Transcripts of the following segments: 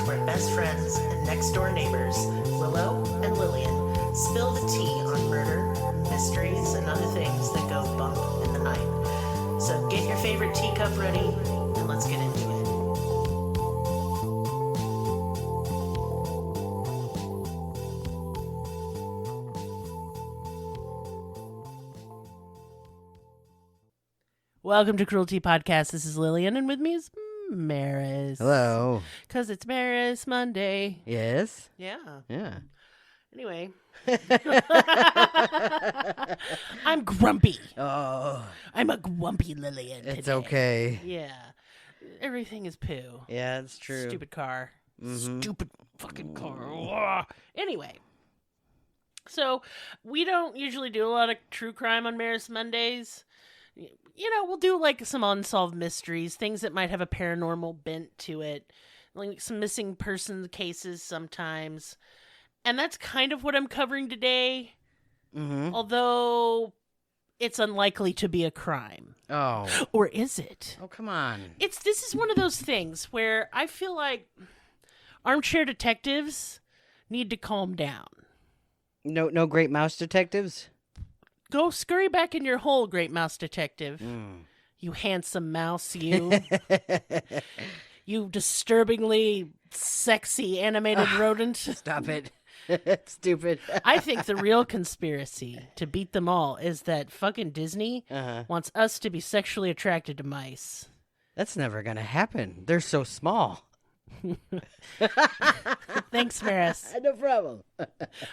where best friends and next-door neighbors, Willow and Lillian, spill the tea on murder, mysteries, and other things that go bump in the night. So get your favorite teacup ready, and let's get into it. Welcome to Cruelty Podcast. This is Lillian, and with me is Merris. Hello. Because it's Merris Monday. Yes? Yeah. Yeah. Anyway. I'm grumpy. Oh. I'm a grumpy Lillian It's today. okay. Yeah. Everything is poo. Yeah, it's true. Stupid car. Mm-hmm. Stupid fucking car. Anyway. So, we don't usually do a lot of true crime on Merris Mondays. You know, we'll do like some unsolved mysteries, things that might have a paranormal bent to it, like some missing person cases sometimes. And that's kind of what I'm covering today, although it's unlikely to be a crime. Oh. Or is it? Oh, come on. This is one of those things where I feel like armchair detectives need to calm down. No great mouse detectives? Go scurry back in your hole, great mouse detective. You handsome mouse, you. You disturbingly sexy animated rodent. Stop it. Stupid. I think the real conspiracy to beat them all is that fucking Disney wants us to be sexually attracted to mice. That's never going to happen. They're so small. Thanks, Merris. No problem.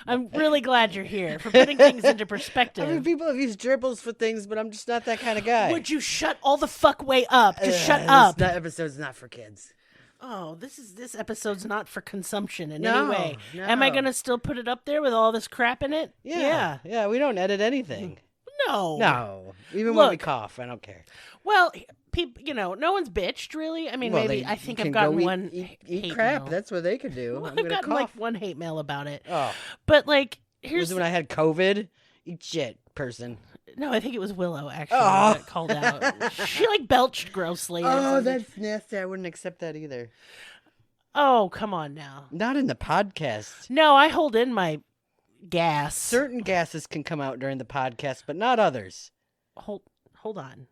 I'm really glad you're here for putting things into perspective. I mean, people have used dribbles for things, but I'm just not that kind of guy. Would you shut all the fuck way up? Just shut up. This episode's not for kids. Oh, this episode's not for consumption in No, any way. no. Am I going to still put it up there with all this crap in it? Yeah. We don't edit anything. No. No. Even when we Look. cough, I don't care. Well, people, no one's bitched, really. I mean, Well, maybe I think I've can gotten go one eat hate crap. mail. That's what they could do. Well, I'm I've gonna gotten cough. like one hate mail about it. Oh, But like, was here's it when I had COVID? Eat shit, person. no, I think it was Willow actually Oh. that got called out. She like belched grossly. or Oh, something. that's nasty. I wouldn't accept that either. Oh, come on now. Not in the podcast. No, I hold in my gas. Certain gases can come out during the podcast, but not others. Hold on.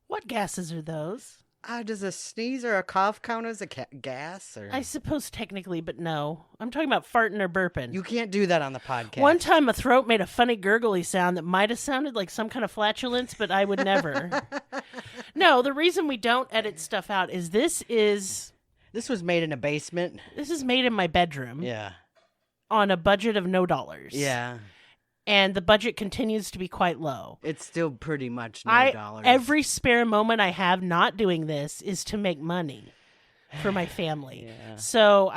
What gases are those? Does a sneeze or a cough count as a gas? Or I suppose technically, but no. I'm talking about farting or burping. you can't do that on the podcast. One time a throat made a funny gurgly sound that might have sounded like some kind of flatulence, but I would never. No, the reason we don't edit stuff out is this was made in a basement. is made in my bedroom Yeah. on a budget of no dollars. Yeah. And the budget continues to be quite low. It's still pretty much no dollars. Every spare moment I have not doing this is to make money for my family. Yeah. So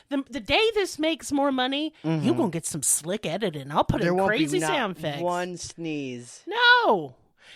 the day this makes more money, you gonna get some slick editing. I'll put there in won't crazy be not sound effects. one sneeze. No.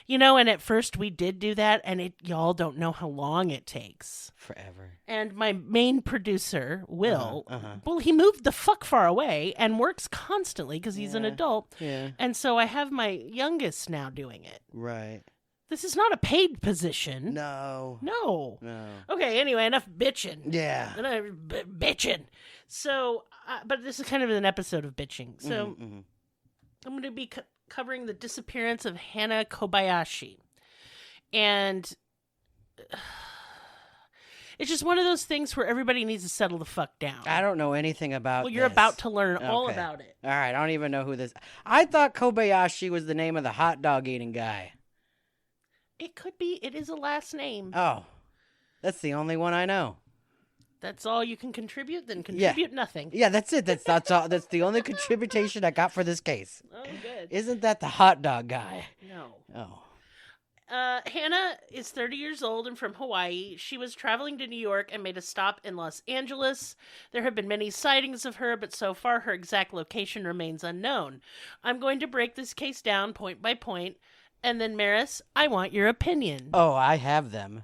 And at first we did do that, and y'all don't know how long it takes. Forever. And my main producer, Will, well, he moved the fuck far away and works constantly because he's an adult. Yeah. And so I have my youngest now doing it. Right. This is not a paid position. No. No. No. Okay, anyway, enough bitching. Yeah. Bitching. So, but this is kind of an episode of bitching. So I'm going to be covering the disappearance of Hannah Kobayashi. And it's just one of those things where everybody needs to settle the fuck down. I don't know anything about Well, you're this. about to learn all Okay. about it. All right, I don't even know who this. I thought Kobayashi was the name of the hot dog eating guy. It could be. It is a last name. Oh, that's the only one I know. That's all you can contribute? Then contribute nothing. Yeah, that's it. That's all. That's the only contribution I got for this case. Oh, good. Isn't that the hot dog guy? No. Oh. Hannah is 30 years old and from Hawaii. She was traveling to New York and made a stop in Los Angeles. There have been many sightings of her, but so far her exact location remains unknown. I'm going to break this case down point by point, and then, Merris, I want your opinion. Oh, I have them.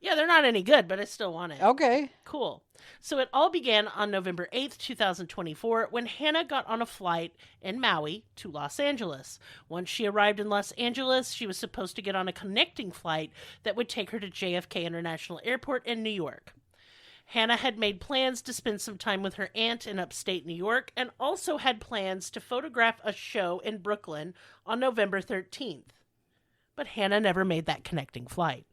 Yeah, they're not any good, but I still want it. Okay. Cool. So it all began on November 8th, 2024, when Hannah got on a flight in Maui to Los Angeles. Once she arrived in Los Angeles, she was supposed to get on a connecting flight that would take her to JFK International Airport in New York. Hannah had made plans to spend some time with her aunt in upstate New York and also had plans to photograph a show in Brooklyn on November 13th. But Hannah never made that connecting flight.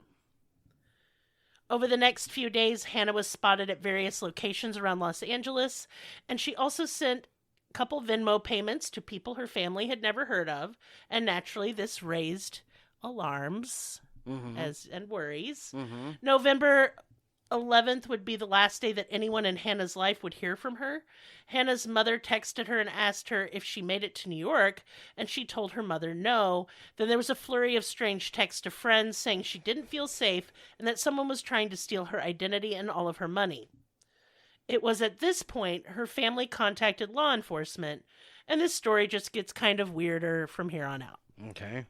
Over the next few days, Hannah was spotted at various locations around Los Angeles, and she also sent a couple Venmo payments to people her family had never heard of, and naturally this raised alarms and worries. November 11th would be the last day that anyone in Hannah's life would hear from her. Hannah's mother texted her and asked her if she made it to New York, and she told her mother no. Then there was a flurry of strange texts to friends saying she didn't feel safe and that someone was trying to steal her identity and all of her money. It was at this point her family contacted law enforcement, and this story just gets kind of weirder from here on out. Okay.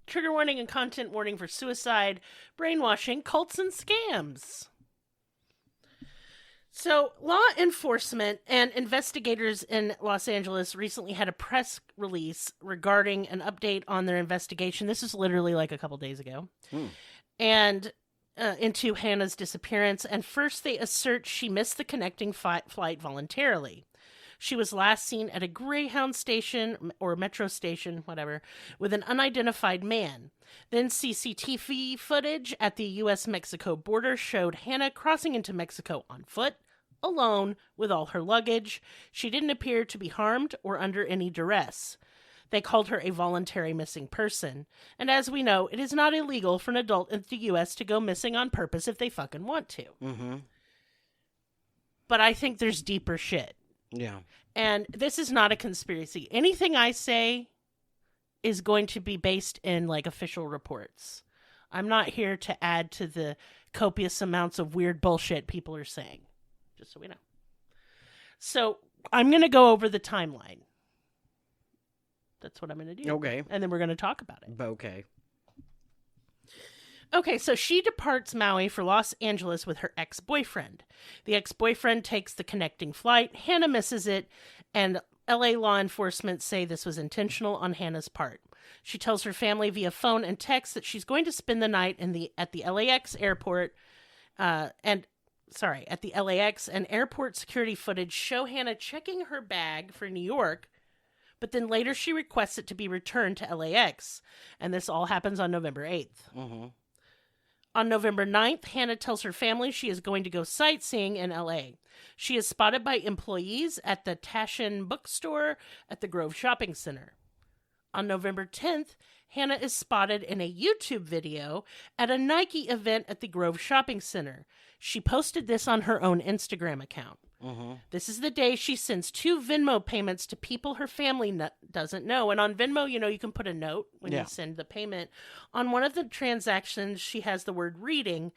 Trigger warning and content warning for suicide, brainwashing, cults, and scams. So, law enforcement and investigators in Los Angeles recently had a press release regarding an update on their investigation. This is literally like a couple days ago. And into Hannah's disappearance. And first they assert she missed the connecting flight voluntarily. She was last seen at a Greyhound station or metro station, whatever, with an unidentified man. Then CCTV footage at the U.S.-Mexico border showed Hannah crossing into Mexico on foot, alone, with all her luggage. She didn't appear to be harmed or under any duress. They called her a voluntary missing person. And as we know, it is not illegal for an adult in the U.S. to go missing on purpose if they fucking want to. But I think there's deeper shit. Yeah. And this is not a conspiracy. Anything I say is going to be based in, like, official reports. I'm not here to add to the copious amounts of weird bullshit people are saying. Just so we know. So, I'm going to go over the timeline. That's what I'm going to do. Okay. And then we're going to talk about it. Okay. Okay, so she departs Maui for Los Angeles with her ex-boyfriend. The ex-boyfriend takes the connecting flight. Hannah misses it, and LA law enforcement say this was intentional on Hannah's part. She tells her family via phone and text that she's going to spend the night at the LAX airport, at the LAX, and airport security footage show Hannah checking her bag for New York, but then later she requests it to be returned to LAX, and this all happens on November 8th. On November 9th, Hannah tells her family she is going to go sightseeing in LA. She is spotted by employees at the Taschen bookstore at the Grove Shopping Center. On November 10th, Hannah is spotted in a YouTube video at a Nike event at the Grove Shopping Center. She posted this on her own Instagram account. This is the day she sends 2 Venmo payments to people her family doesn't know. And on Venmo, you can put a note when you send the payment. On one of the transactions, she has the word reading,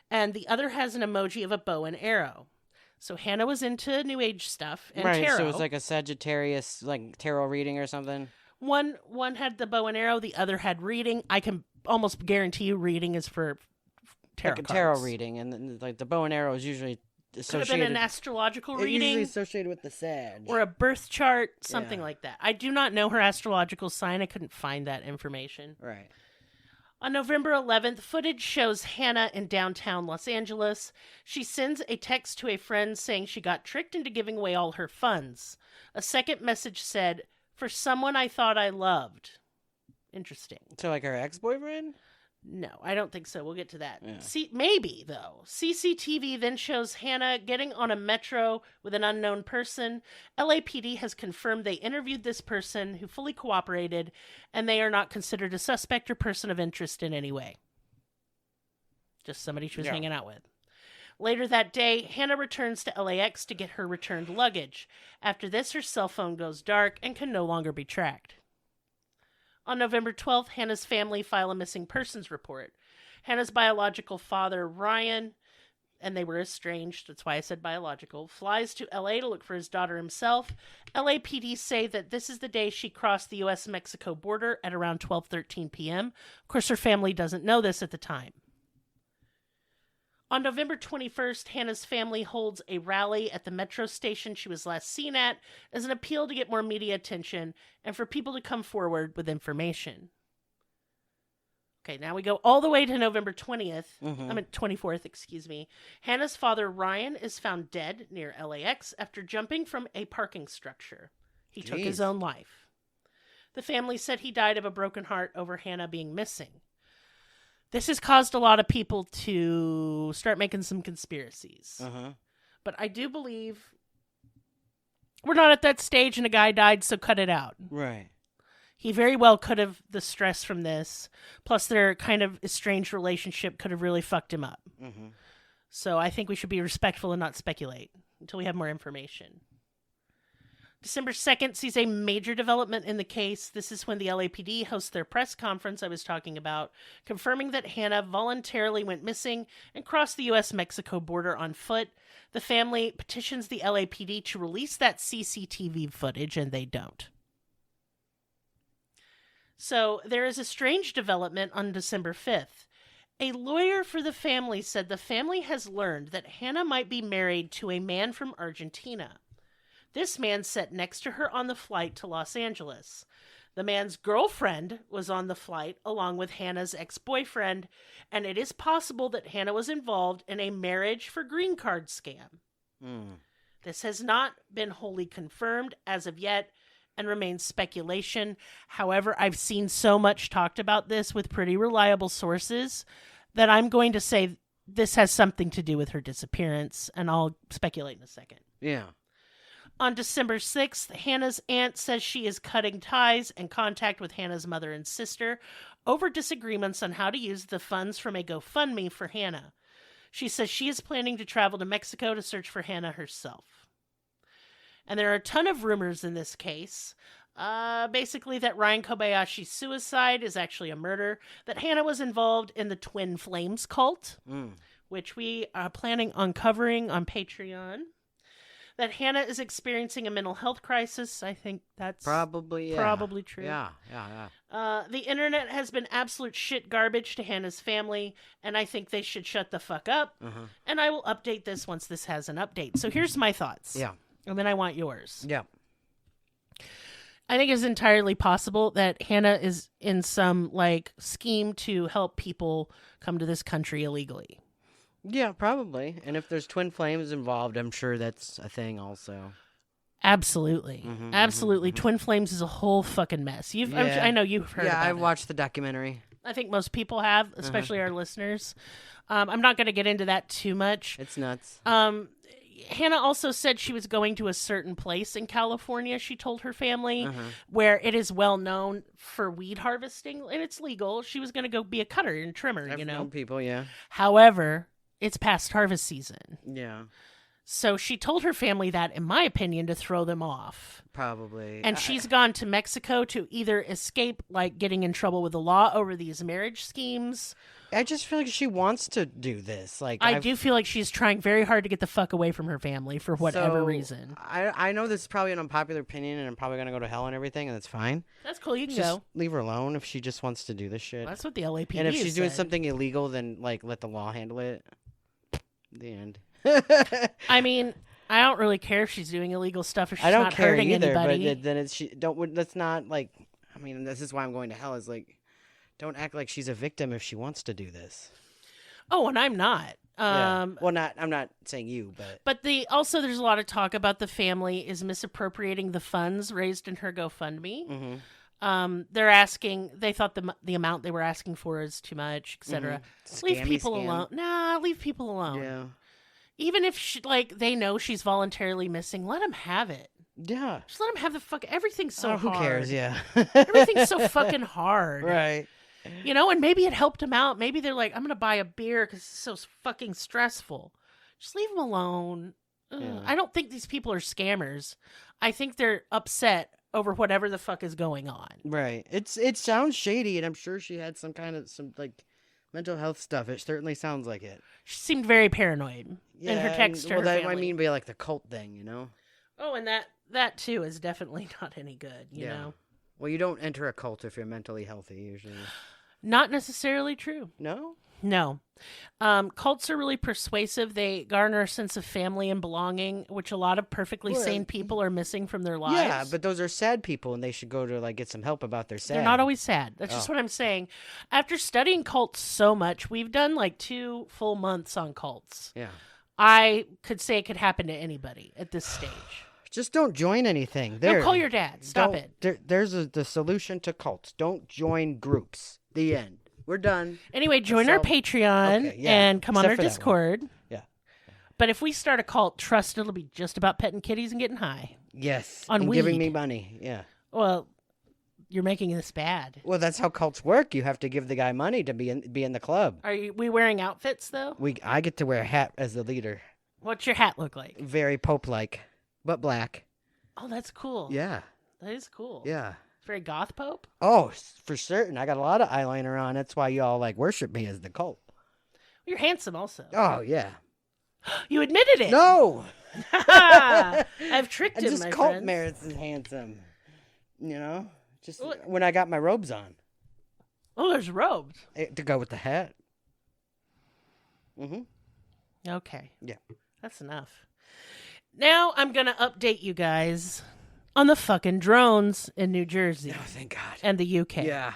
and the other has an emoji of a bow and arrow. So Hannah was into New Age stuff and tarot. So it's like a Sagittarius, like tarot reading or something? One had the bow and arrow, the other had reading. I can almost guarantee you reading is for tarot cards. Like a tarot reading, and then, like, the bow and arrow is usually associated. Could have been an astrological reading. Usually associated with the Sag. Or a birth chart, something like that. I do not know her astrological sign. I couldn't find that information. Right. On November 11th, footage shows Hannah in downtown Los Angeles. She sends a text to a friend saying she got tricked into giving away all her funds. A second message said, "For someone I thought I loved." Interesting. So, like, her ex-boyfriend? No, I don't think so. We'll get to that. Yeah. Maybe, though. CCTV then shows Hannah getting on a metro with an unknown person. LAPD has confirmed they interviewed this person who fully cooperated, and they are not considered a suspect or person of interest in any way. Just somebody she was hanging out with. Later that day, Hannah returns to LAX to get her returned luggage. After this, her cell phone goes dark and can no longer be tracked. On November 12th, Hannah's family file a missing persons report. Hannah's biological father, Ryan, and they were estranged, that's why I said biological, flies to LA to look for his daughter himself. LAPD say that this is the day she crossed the U.S.-Mexico border at around 12:13 p.m. Of course, her family doesn't know this at the time. On November 21st, Hannah's family holds a rally at the metro station she was last seen at as an appeal to get more media attention and for people to come forward with information. Okay, now we go all the way to November 20th. Mhm. 24th, excuse me. Hannah's father, Ryan, is found dead near LAX after jumping from a parking structure. He took his Jeez. own life. The family said he died of a broken heart over Hannah being missing. This has caused a lot of people to start making some conspiracies. But I do believe we're not at that stage and a guy died, so cut it out. Right. He very well could have, the stress from this, plus their kind of estranged relationship could have really fucked him up. So I think we should be respectful and not speculate until we have more information. December 2nd sees a major development in the case. This is when the LAPD hosts their press conference I was talking about, confirming that Hannah voluntarily went missing and crossed the U.S.-Mexico border on foot. The family petitions the LAPD to release that CCTV footage, and they don't. So there is a strange development on December 5th. A lawyer for the family said the family has learned that Hannah might be married to a man from Argentina. This man sat next to her on the flight to Los Angeles. The man's girlfriend was on the flight along with Hannah's ex-boyfriend, and it is possible that Hannah was involved in a marriage for green card scam. This has not been wholly confirmed as of yet and remains speculation. However, I've seen so much talked about this with pretty reliable sources that I'm going to say this has something to do with her disappearance, and I'll speculate in a second. Yeah. On December 6th, Hannah's aunt says she is cutting ties and contact with Hannah's mother and sister over disagreements on how to use the funds from a GoFundMe for Hannah. She says she is planning to travel to Mexico to search for Hannah herself. And there are a ton of rumors in this case. Basically that Ryan Kobayashi's suicide is actually a murder, that Hannah was involved in the Twin Flames cult, which we are planning on covering on Patreon. That Hannah is experiencing a mental health crisis. I think that's probably true. Yeah. The internet has been absolute shit garbage to Hannah's family, and I think they should shut the fuck up. And I will update this once this has an update. So here's my thoughts. Yeah. And then I want yours. Yeah. I think it's entirely possible that Hannah is in some, scheme to help people come to this country illegally. Yeah, probably. And if there's twin flames involved, I'm sure that's a thing also. Absolutely. Absolutely. Twin Flames is a whole fucking mess. I know you've heard about it. Yeah, I've watched the documentary. I think most people have, especially our listeners. I'm not going to get into that too much. It's nuts. Hannah also said she was going to a certain place in California, she told her family, where it is well known for weed harvesting, and it's legal. She was going to go be a cutter and trimmer, I've known people, yeah. However, it's past harvest season. Yeah. So she told her family that, in my opinion, to throw them off. Probably. And she's gone to Mexico to either escape, getting in trouble with the law over these marriage schemes. I just feel like she wants to do this. I do feel like she's trying very hard to get the fuck away from her family for whatever reason. I know this is probably an unpopular opinion, and I'm probably going to go to hell and everything, and that's fine. That's cool. You can just go. Leave her alone if she just wants to do this shit. That's what the LAPD And if she's doing said. something illegal, then, let the law handle it. The end. I mean, I don't really care if she's doing illegal stuff or she's I don't not care hurting either, anybody. but then that's not this is why I'm going to hell is don't act like she's a victim if she wants to do this. Oh, and I'm not. Well, I'm not saying you, but also there's a lot of talk about the family is misappropriating the funds raised in her GoFundMe. They thought the amount they were asking for is too much, etc. Leave people alone. Nah, leave people alone. Yeah. Even if they know she's voluntarily missing, let them have it. Yeah. Just let them have the fuck. Everything's so hard. Who cares? Yeah. Everything's so fucking hard. Right. And maybe it helped them out. Maybe they're like, I'm going to buy a beer because it's so fucking stressful. Just leave them alone. Yeah. I don't think these people are scammers. I think they're upset over whatever the fuck is going on. Right. It sounds shady, and I'm sure she had some mental health stuff. It certainly sounds like it. She seemed very paranoid in her text to her family. I mean by the cult thing, you know? Oh, and that too is definitely not any good, you know? Well, you don't enter a cult if you're mentally healthy, usually. Not necessarily true. No? No. Cults are really persuasive. They garner a sense of family and belonging, which a lot of perfectly sane people are missing from their lives. Yeah, but those are sad people, and they should go to like get some help about their sad. They're not always sad. That's just what I'm saying. After studying cults so much, we've done like 2 full months on cults. Yeah. I could say it could happen to anybody at this stage. Just don't join anything. Don't call your dad. Stop it. There's the solution to cults. Don't join groups. The end. We're done. Anyway, join our Patreon and come on our Discord. Yeah. But if we start a cult, trust it'll be just about petting kitties and getting high. Yes. On and weed. Giving me money. Yeah. Well, you're making this bad. Well, that's how cults work. You have to give the guy money to be in the club. Are we wearing outfits though? I get to wear a hat as the leader. What's your hat look like? Very Pope-like, but black. Oh, that's cool. Yeah. That is cool. Yeah. Very goth Pope? Oh, for certain. I got a lot of eyeliner on. That's why y'all like worship me as the cult. You're handsome also. Oh, yeah. You admitted it. No. I've tricked him, just my cult friends. Merris is handsome. You know? Just when I got my robes on. Oh, there's robes. To go with the hat. Mm-hmm. Okay. Yeah. That's enough. Now I'm going to update you guys on the fucking drones in New Jersey. Oh, thank God. And the UK. Yeah.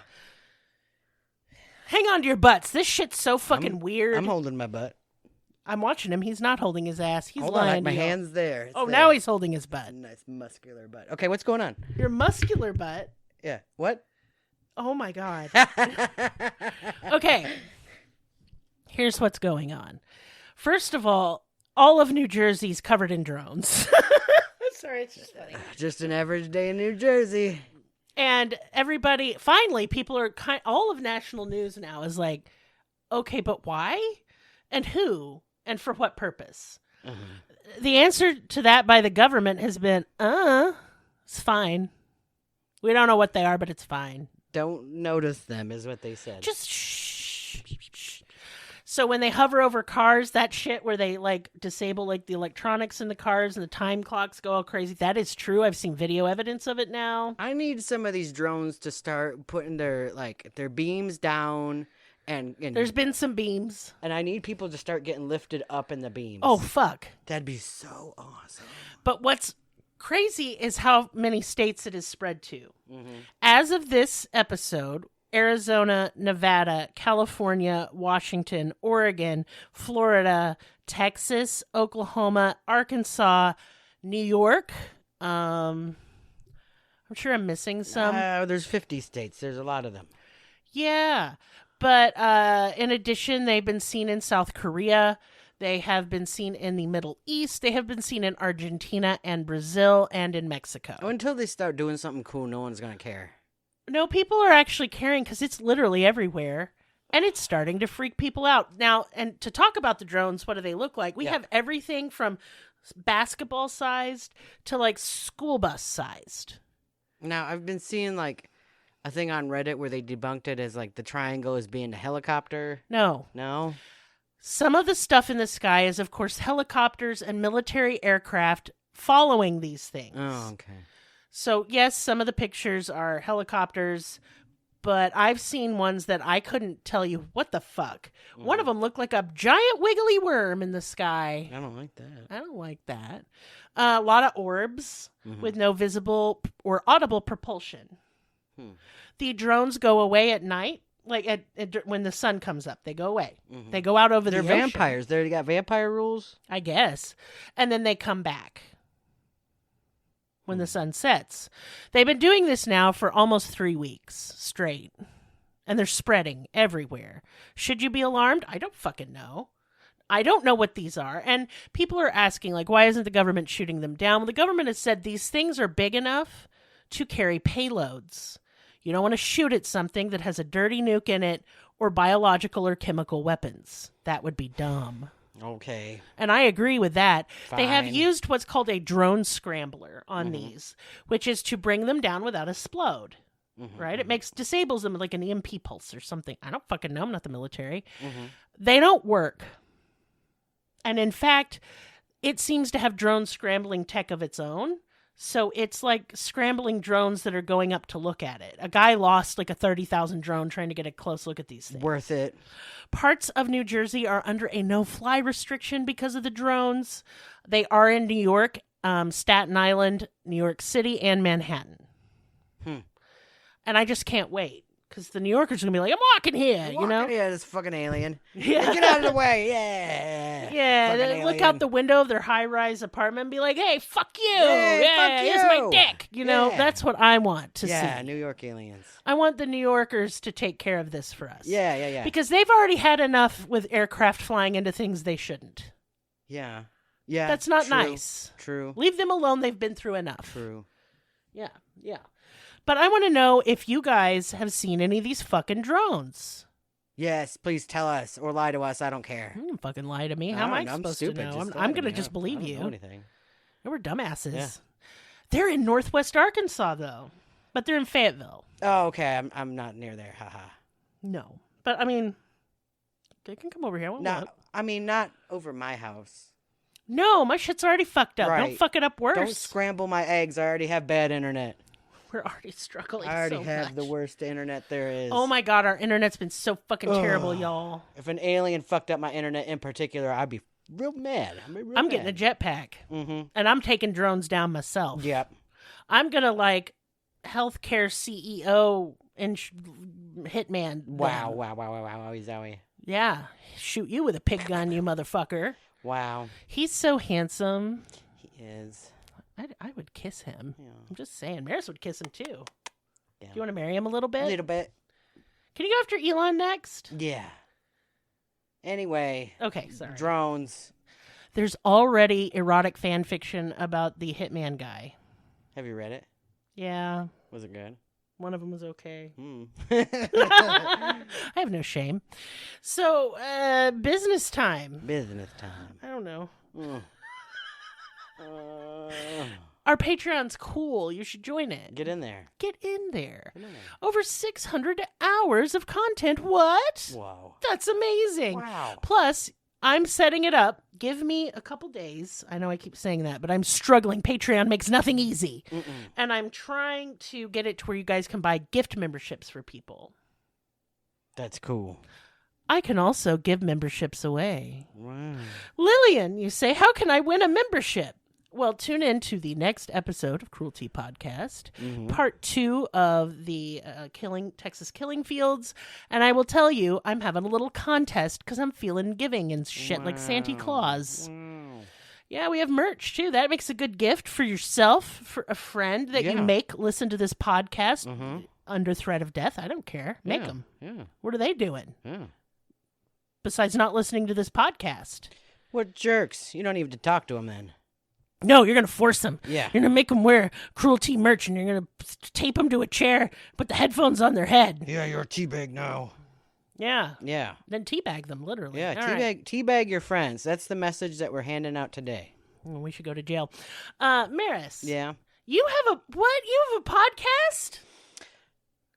Hang on to your butts. This shit's so fucking weird. I'm holding my butt. I'm watching him. He's not holding his ass. He's Hold lying. on, like my to you. hand's there. It's there. Now he's holding his butt. Nice muscular butt. Okay, what's going on? Your muscular butt. Yeah. What? Oh my God. Okay. Here's what's going on. First of all of New Jersey's covered in drones. Sorry, it's just funny. Just an average day in New Jersey. And everybody, finally, people are all of national news now is like, okay, but why? And who? And for what purpose? Mm-hmm. The answer to that by the government has been, it's fine. We don't know what they are, but it's fine. Don't notice them is what they said. Just shh. So when they hover over cars, that shit where they like disable like the electronics in the cars and the time clocks go all crazy, that is true. I've seen video evidence of it now. I need some of these drones to start putting their beams down and there's been some beams. And I need people to start getting lifted up in the beams. Oh, fuck. That'd be so awesome. But what's crazy is how many states it has spread to. Mm-hmm. As of this episode, Arizona, Nevada, California, Washington, Oregon, Florida, Texas, Oklahoma, Arkansas, New York. I'm sure I'm missing some. There's 50 states. There's a lot of them. Yeah. But in addition, they've been seen in South Korea. They have been seen in the Middle East. They have been seen in Argentina and Brazil and in Mexico. Until they start doing something cool, no one's going to care. No, people are actually caring because it's literally everywhere. And it's starting to freak people out. Now, and to talk about the drones, what do they look like? We have everything from basketball sized to like school bus sized. Now, I've been seeing like a thing on Reddit where they debunked it as like the triangle as being a helicopter. No. Some of the stuff in the sky is, of course, helicopters and military aircraft following these things. Oh, okay. So, yes, some of the pictures are helicopters, but I've seen ones that I couldn't tell you what the fuck. Mm. One of them looked like a giant wiggly worm in the sky. I don't like that. I don't like that. A lot of orbs with no visible or audible propulsion. The drones go away at night, like when the sun comes up. They go away. Mm-hmm. They go out over the ocean. They're vampires. They got vampire rules? I guess. And then they come back when the sun sets. They've been doing this now for almost 3 weeks straight. And they're spreading everywhere. Should you be alarmed? I don't fucking know. I don't know what these are. And people are asking, like, why isn't the government shooting them down? Well, the government has said these things are big enough to carry payloads. You don't want to shoot at something that has a dirty nuke in it or biological or chemical weapons. That would be dumb. Okay. And I agree with that. Fine. They have used what's called a drone scrambler on these, which is to bring them down without explode. Right? It disables them with like an EMP pulse or something. I don't fucking know. I'm not the military. They don't work. And in fact, it seems to have drone scrambling tech of its own. So it's like scrambling drones that are going up to look at it. A guy lost like a 30,000 drone trying to get a close look at these things. Worth it. Parts of New Jersey are under a no-fly restriction because of the drones. They are in New York, Staten Island, New York City, and Manhattan. And I just can't wait. Because the New Yorkers are going to be like, I'm walking here, you know? Yeah, this fucking alien. Yeah. Get out of the way. Yeah. Yeah, Fucking they look alien. out the window of their high-rise apartment and be like, hey, fuck you. Hey, yeah, fuck here's my you. dick. You know, Yeah. that's what I want to Yeah, see. New York aliens. I want the New Yorkers to take care of this for us. Yeah. Because they've already had enough with aircraft flying into things they shouldn't. Yeah. That's not true. nice. True. Leave them alone. They've been through enough. True. Yeah. But I want to know if you guys have seen any of these fucking drones. Yes, please tell us or lie to us. I don't care. You don't fucking lie to me. How I am I don't know, I'm supposed stupid. to know? Just lie I'm to going to me. just I believe don't you. know anything. We're dumbasses. Yeah. They're in Northwest Arkansas, though. But they're in Fayetteville. Oh, okay. I'm not near there. Haha. No. But, I mean, they can come over here. Not over my house. No, my shit's already fucked up. Right. Don't fuck it up worse. Don't scramble my eggs. I already have bad internet. We're already struggling I already so have the much. worst internet there is. Oh my god, our internet's been so fucking terrible, y'all. If an alien fucked up my internet in particular, I'd be real mad. I'm getting a jetpack. Mm-hmm. And I'm taking drones down myself. Yep. I'm gonna like healthcare CEO and hitman. Wow, them. wow, Zoe. Yeah. Shoot you with a pig gun, you motherfucker. Wow. He's so handsome. He is. I would kiss him. Yeah. I'm just saying. Merris would kiss him too. Yeah. Do you want to marry him a little bit? A little bit. Can you go after Elon next? Yeah. Anyway. Okay, sorry. Drones. There's already erotic fan fiction about the hitman guy. Have you read it? Yeah. Was it good? One of them was okay. I I have no shame. So, business time. Business time. I don't know. Mm. Our Patreon's cool. You should join it. Get in there. Get in there. Get in there. Over 600 hours of content. What? Whoa. That's amazing. Wow. Plus, I'm setting it up. Give me a couple days. I know I keep saying that, but I'm struggling. Patreon makes nothing easy. And I'm trying to get it to where you guys can buy gift memberships for people. That's cool. I can also give memberships away. Wow. Lillian, you say, how can I win a membership? Well, tune in to the next episode of Cruelty Podcast, part 2 of the Texas Killing Fields, and I will tell you, I'm having a little contest because I'm feeling giving and shit like Santa Claus. Wow. Yeah, we have merch too. That makes a good gift for yourself, for a friend that you make listen to this podcast under threat of death. I don't care. Make them. Yeah. What are they doing? Yeah. Besides not listening to this podcast? What jerks? You don't even have to talk to them then. No, you're going to force them. Yeah. You're going to make them wear Cruelty merch, and you're going to tape them to a chair, put the headphones on their head. Yeah, you're a teabag now. Yeah. Yeah. Then teabag them, literally. Yeah, All right. teabag your friends. That's the message that we're handing out today. Well, we should go to jail. Merris. Yeah. You have a, what? You have a podcast?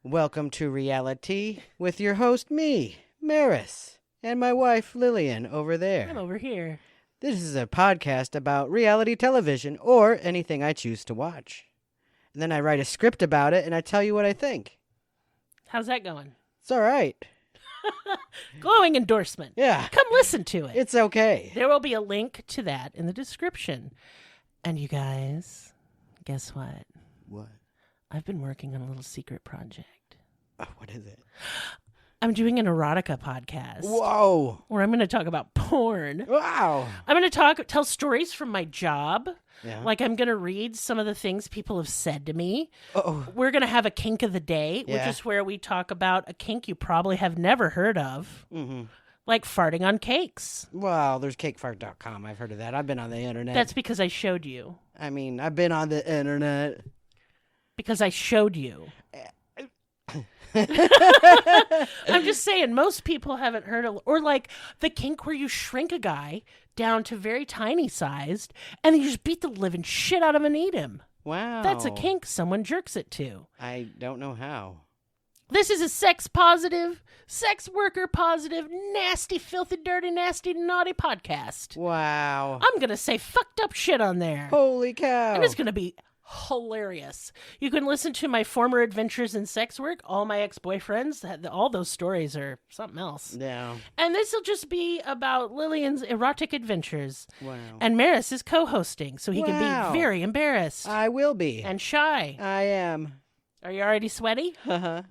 Welcome to reality with your host, me, Merris, and my wife, Lillian, over there. I'm over here. This is a podcast about reality television or anything I choose to watch. And then I write a script about it and I tell you what I think. How's that going? It's all right. Glowing endorsement. Yeah. Come listen to it. It's okay. There will be a link to that in the description. And you guys, guess what? What? I've been working on a little secret project. Oh, what is it? I'm doing an erotica podcast. Whoa. Where I'm going to talk about porn. Wow. I'm going to tell stories from my job. Yeah. Like I'm going to read some of the things people have said to me. Uh-oh. We're going to have a kink of the day, which is where we talk about a kink you probably have never heard of. Mm-hmm. Like farting on cakes. Well, there's cakefart.com. I've heard of that. I've been on the internet. That's because I showed you. I mean, I've been on the internet. Because I showed you. I'm just saying, most people haven't heard of, or like the kink where you shrink a guy down to very tiny sized and then you just beat the living shit out of him and eat him. Wow. That's a kink someone jerks it to. I don't know how. This is a sex positive, sex worker positive, nasty, filthy, dirty, nasty, naughty podcast. Wow. I'm going to say fucked up shit on there. Holy cow. And it's going to be hilarious. You can listen to my former adventures in sex work, all my ex-boyfriends. All those stories are something else. Yeah. And this will just be about Lillian's erotic adventures. Wow. And Merris is co-hosting, so he can Wow. be very embarrassed. I will be. And shy. I am. Are you already sweaty? Uh-huh.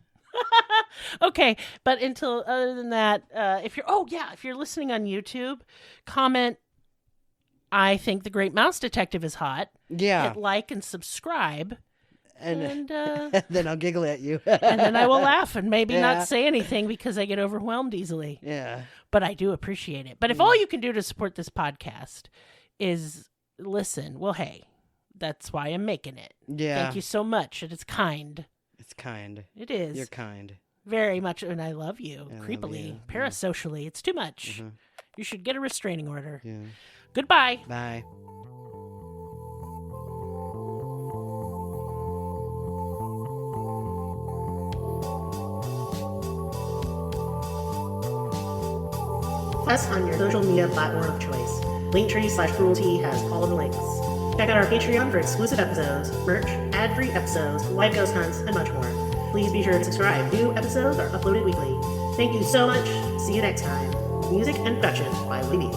Okay, but other than that, if you're listening on YouTube, comment, I think The Great Mouse Detective is hot. Yeah. Hit like and subscribe. And then I'll giggle at you. and then I will laugh and maybe Yeah. not say anything because I get overwhelmed easily. Yeah. But I do appreciate it. But if all you can do to support this podcast is listen, well, hey, that's why I'm making it. Yeah. Thank you so much. It is kind. It's kind. It is. You're kind. Very much. And I love you. I love Creepily. you. Parasocially. It's too much. Mhm. You should get a restraining order. Yeah. Goodbye. Bye. Us on your social media platform of choice. Linktree/cruelty has all of the links. Check out our Patreon for exclusive episodes, merch, ad-free episodes, live ghost hunts, and much more. Please be sure to subscribe. New episodes are uploaded weekly. Thank you so much. See you next time. Music and production by Libby.